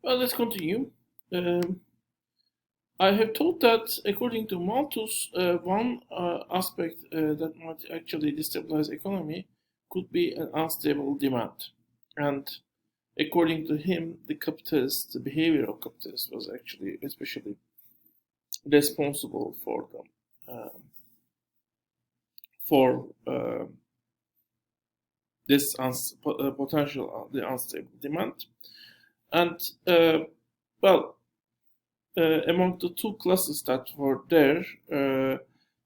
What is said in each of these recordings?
Well, let's continue. Um, I have thought that, according to Malthus, one aspect that might actually destabilize economy could be an unstable demand. And according to him, the behavior of capitalists was actually especially responsible for them, for this potential the unstable demand. And well, among the two classes that were there,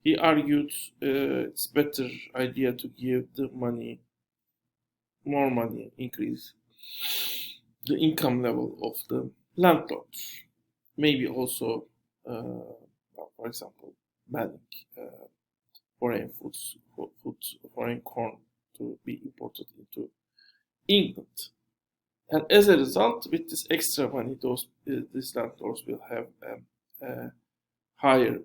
he argued it's better idea to give the money, more money, increase the income level of the landlords. Maybe also, for example, banning foreign foreign corn to be imported into England. And as a result, with this extra money, these landlords will have higher,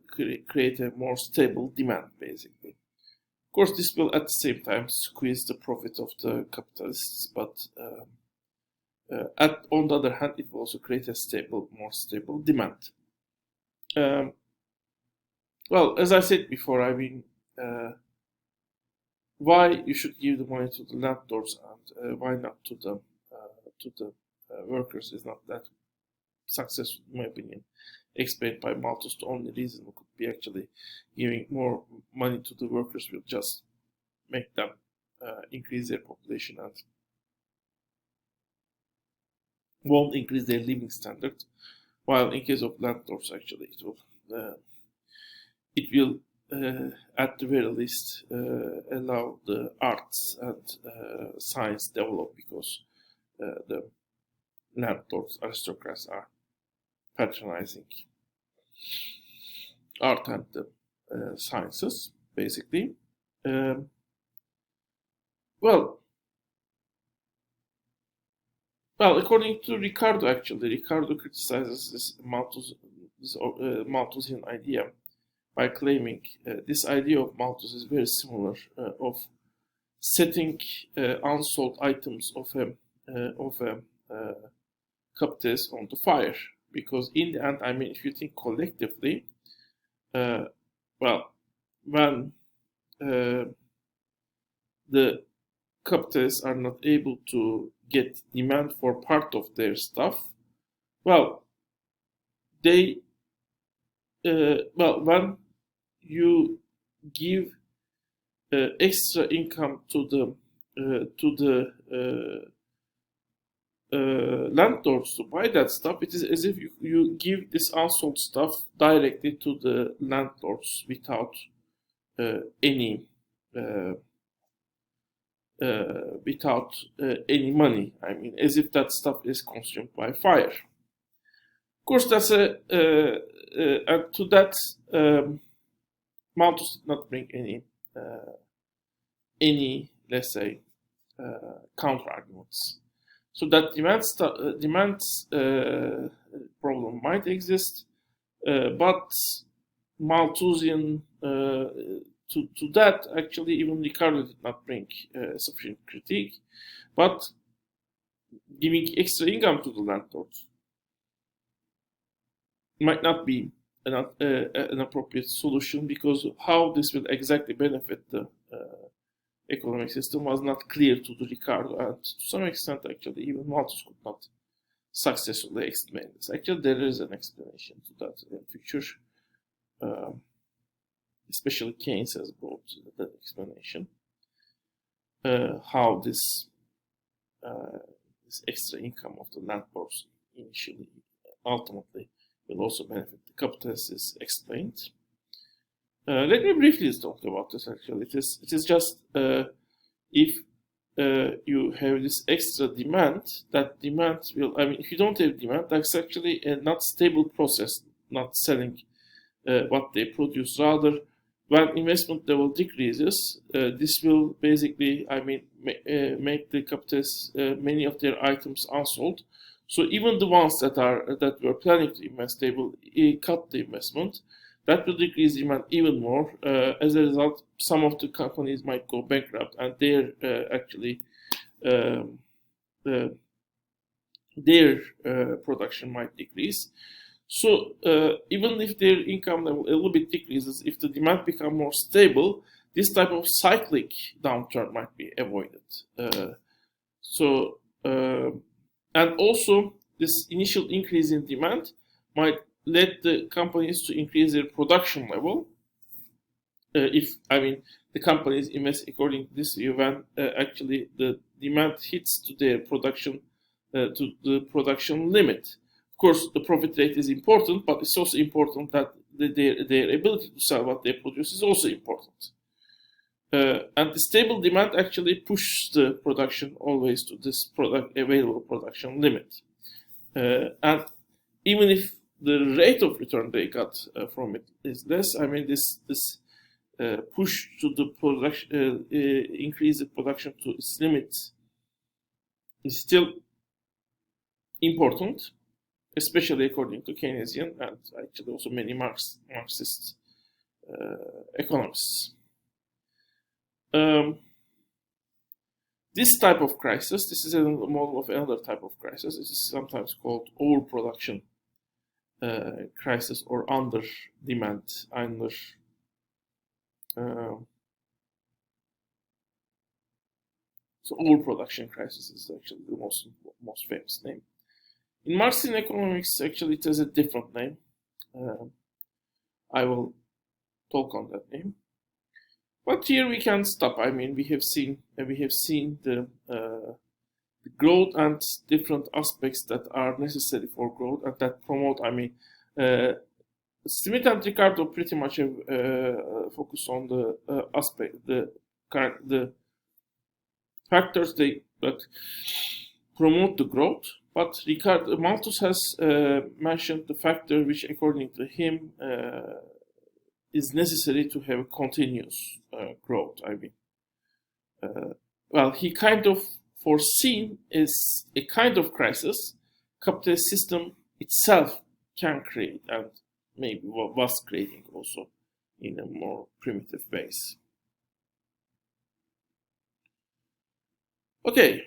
create a more stable demand, basically. Of course, this will at the same time squeeze the profit of the capitalists, but on the other hand, it will also create a more stable demand. Um, well, as I said before, I mean, why you should give the money to the landlords and why not to the workers is not that successful, in my opinion, explained by Malthus. The only reason could be actually giving more money to the workers will just make them increase their population and won't increase their living standard. While in case of landlords, actually, it will at the very least allow the arts and science develop because the landlords, aristocrats are patronizing art and the sciences, basically. Um, well, according to Ricardo, actually, Ricardo criticizes this Malthusian idea by claiming this idea of Malthus is very similar of setting unsold items of a capitalist on the fire. Because in the end, I mean, if you think collectively, well, when the capitalists are not able to get demand for part of their stuff, well, they when you give extra income to the landlords to buy that stuff, it is as if you give this unsold stuff directly to the landlords without any uh, any money. I mean, as if that stuff is consumed by fire. Of course, that's and to that, Malthus did not bring any, let's say, counter arguments. So that demand problem might exist, but Malthusian to that actually even Ricardo did not bring sufficient critique, but giving extra income to the landlords might not be an appropriate solution because how this will exactly benefit the economic system was not clear to the Ricardo, and to some extent, actually, even Malthus could not successfully explain this. Actually, there is an explanation to that in future. Especially Keynes has brought that explanation. How this extra income of the landlords initially, ultimately, will also benefit the capitalists is explained. Let me briefly talk about this. Actually, it is just if you have this extra demand, that demand will. I mean, if you don't have demand, that's actually a not stable process. Not selling what they produce. Rather, when investment level decreases, this will basically, I mean, make the capitalists many of their items unsold. So even the ones that were planning to invest, they will cut the investment. That will decrease demand even more. As a result, some of the companies might go bankrupt, and their actually their production might decrease. So even if their income level a little bit decreases, if the demand becomes more stable, this type of cyclic downturn might be avoided. And also this initial increase in demand might lead the companies to increase their production level. If the companies invest according to this view, when actually the demand hits to their production to the production limit. Of course, the profit rate is important, but it's also important that their ability to sell what they produce is also important. And the stable demand actually pushes the production always to this available production limit. And even if the rate of return they got from it is less, this push to the production, increase the production to its limits is still important, especially according to Keynesian and actually also many Marxist economists. This type of crisis, this is a model of another type of crisis. It is sometimes called overproduction crisis or under demand. So overproduction crisis is actually the most famous name. In Marxian economics, actually, it has a different name. I will talk on that name. But here we can stop. We have seen the growth and different aspects that are necessary for growth and that promote. Smith and Ricardo pretty much have focused on the the factors that promote the growth. But Malthus has mentioned the factor which, according to him, is necessary to have continuous growth. He kind of foreseen is a kind of crisis capitalist system itself can create and maybe was creating also in a more primitive ways. Okay,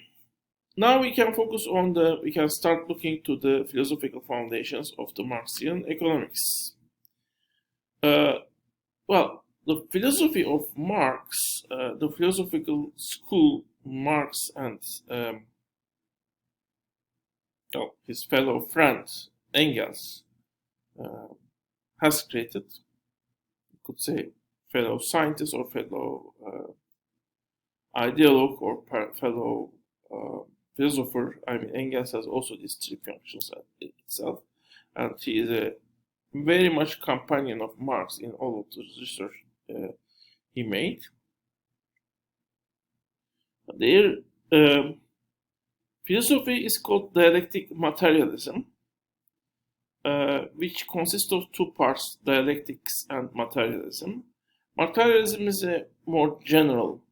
now we can focus on we can start looking to the philosophical foundations of the Marxian economics. The philosophy of Marx, the philosophical school Marx and his fellow friend Engels has created, you could say fellow scientist or fellow ideologue or fellow philosopher. Engels has also these three functions itself, and he is a very much companion of Marx in all of the research he made. Their philosophy is called dialectic materialism, which consists of two parts, dialectics and materialism. Materialism is a more general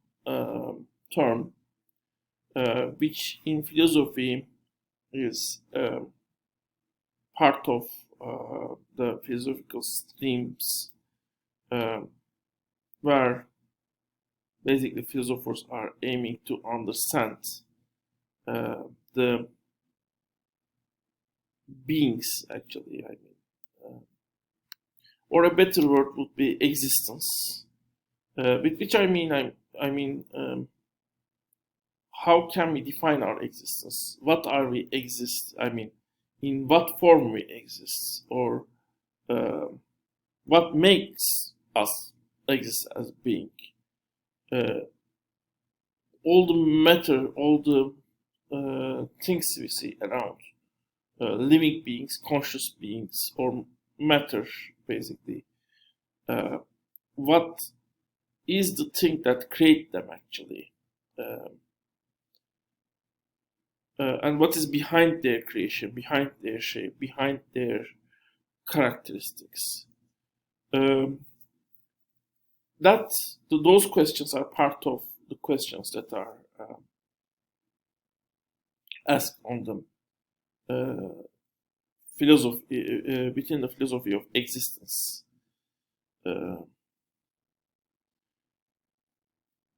term, which in philosophy is part of the philosophical streams where basically philosophers are aiming to understand the beings, actually, or a better word would be existence, with which how can we define our existence? What are we exist? In what form we exist, or what makes us exist as being? All the matter, all the things we see around, living beings, conscious beings, or matter, basically. What is the thing that create them, actually? And what is behind their creation, behind their shape, behind their characteristics? Those questions are part of the questions that are asked on the philosophy within the philosophy of existence.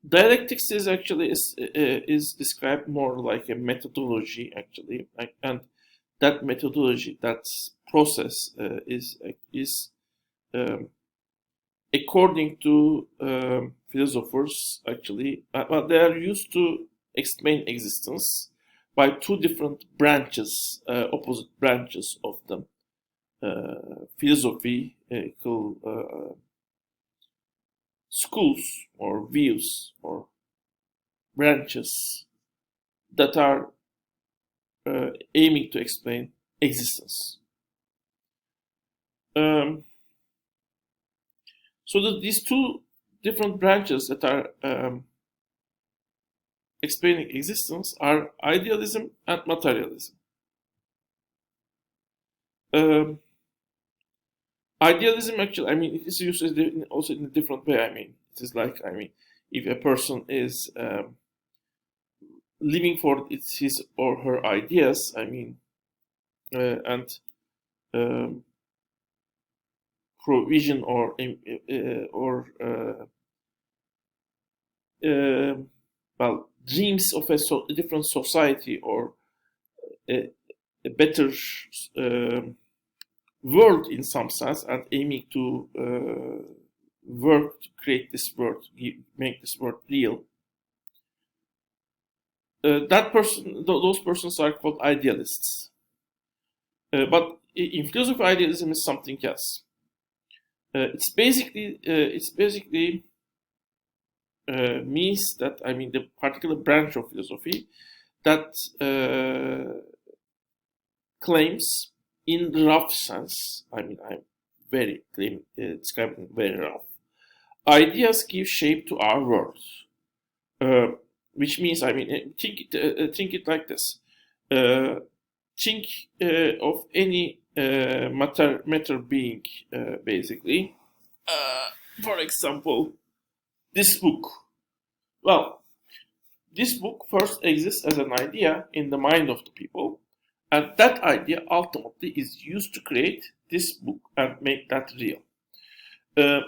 Dialectics is actually is described more like a methodology actually, and that methodology, that process is um, according to philosophers actually, well, they are used to explain existence by two different branches, opposite branches of them. Philosophical schools or views or branches that are aiming to explain existence. Um, so that these two different branches that are explaining existence are idealism and materialism. Um, Idealism actually, I mean, it is used also in a different way. I mean, it is like, I mean, if a person is living for his or her ideas, I mean, and um, provision or well, dreams of a different society or a better world in some sense, and aiming to work to create this world, make this world real. That person, those persons are called idealists. But in philosophy, idealism is something else. It's basically means that, I mean, the particular branch of philosophy that claims, in rough sense, I mean, I'm very describing very rough. Ideas give shape to our world, which means, I mean, think it like this. Uh, think of any matter being, basically. For example, this book. Well, this book first exists as an idea in the mind of the people, and that idea ultimately is used to create this book and make that real. Uh,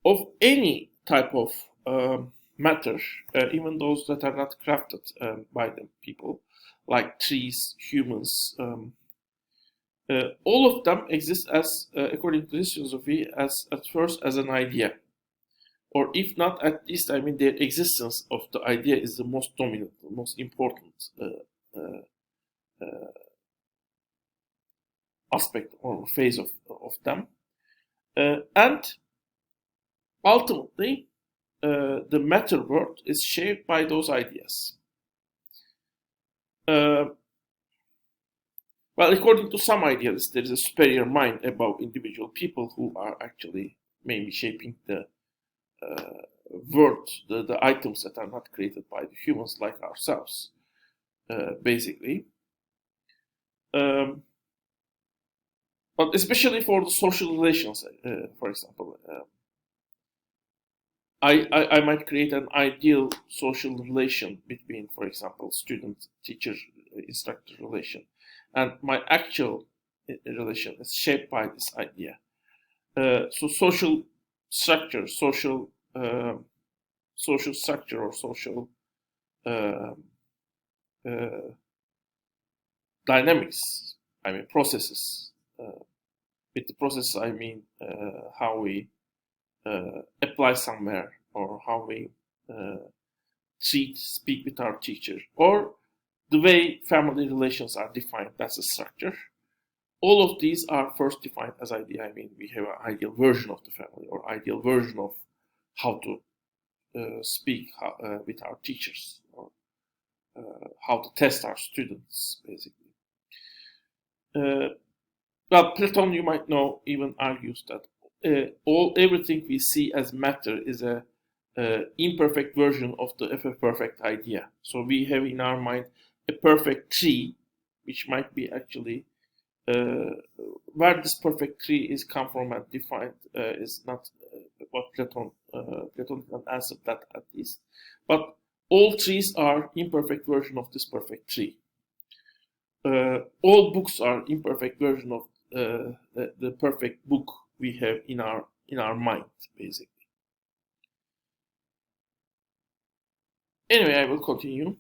of any type of matter, even those that are not crafted by the people, like trees, humans, all of them exist as, according to this philosophy, as at first as an idea, or if not, at least, I mean, their existence of the idea is the most dominant, the most important aspect or phase of them, and ultimately, the matter world is shaped by those ideas. Uh, well, according to some idealists, there is a superior mind above individual people who are actually maybe shaping the world, the items that are not created by the humans like ourselves, basically. Um, but especially for the social relations, for example, I might create an ideal social relation between, for example, student, teacher, instructor relation, and my actual relation is shaped by this idea. So structure, social social structure or social uh, uh, dynamics. I mean processes. With the process, I mean how we apply somewhere, or how we speak with our teacher, or the way family relations are defined. That's a structure. All of these are first defined as idea. I mean, we have an ideal version of the family, or ideal version of how to speak with our teachers, or how to test our students, basically. Uh, well, Platon, you might know, even argues that everything we see as matter is a imperfect version of a perfect idea. So we have in our mind a perfect tree, which might be actually uh, where this perfect tree is come from and defined is not what Platon did not answer that, at least. But all trees are imperfect version of this perfect tree. All books are imperfect version of the perfect book we have in our mind, basically. Anyway, I will continue.